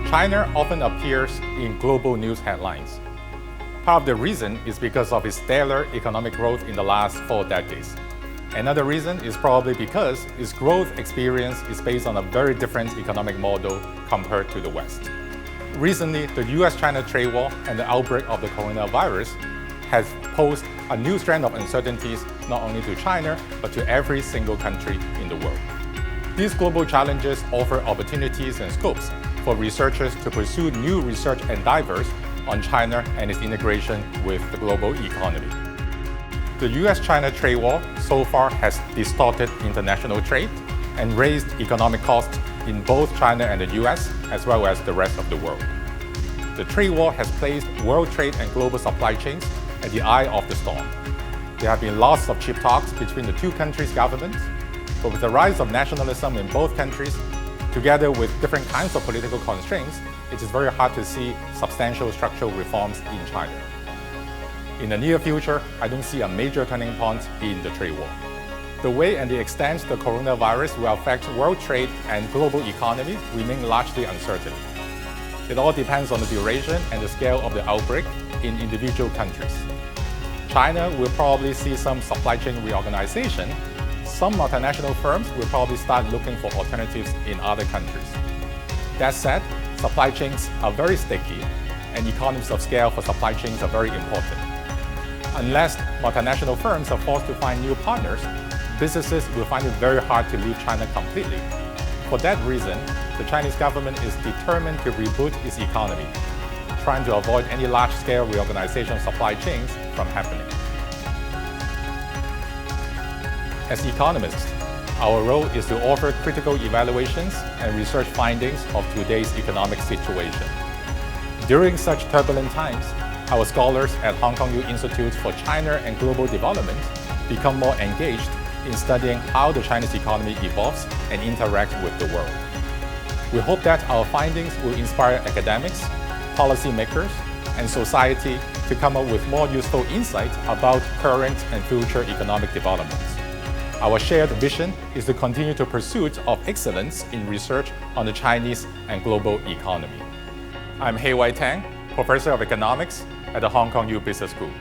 China often appears in global news headlines. Part of the reason is because of its stellar economic growth in the last 4 decades. Another reason is probably because its growth experience is based on a very different economic model compared to the West. Recently, the US-China trade war and the outbreak of the coronavirus has posed a new strand of uncertainties not only to China, but to every single country in the world. These global challenges offer opportunities and scopes for researchers to pursue new research endeavors on China and its integration with the global economy. The US-China trade war so far has distorted international trade and raised economic costs in both China and the US, as well as the rest of the world. The trade war has placed world trade and global supply chains at the eye of the storm. There have been lots of cheap talks between the two countries' governments, but with the rise of nationalism in both countries, together with different kinds of political constraints, it is very hard to see substantial structural reforms in China. In the near future, I don't see a major turning point in the trade war. The way and the extent the coronavirus will affect world trade and global economy remain largely uncertain. It all depends on the duration and the scale of the outbreak in individual countries. China will probably see some supply chain reorganization. Some multinational firms will probably start looking for alternatives in other countries. That said, supply chains are very sticky, and economies of scale for supply chains are very important. Unless multinational firms are forced to find new partners, businesses will find it very hard to leave China completely. For that reason, the Chinese government is determined to reboot its economy, trying to avoid any large-scale reorganization of supply chains from happening. As economists, our role is to offer critical evaluations and research findings of today's economic situation. During such turbulent times, our scholars at Hong Kong U Institute for China and Global Development become more engaged in studying how the Chinese economy evolves and interacts with the world. We hope that our findings will inspire academics, policymakers, and society to come up with more useful insights about current and future economic developments. Our shared vision is to continue the pursuit of excellence in research on the Chinese and global economy. I'm Heiwai Tang, Professor of Economics at the Hong Kong U Business School.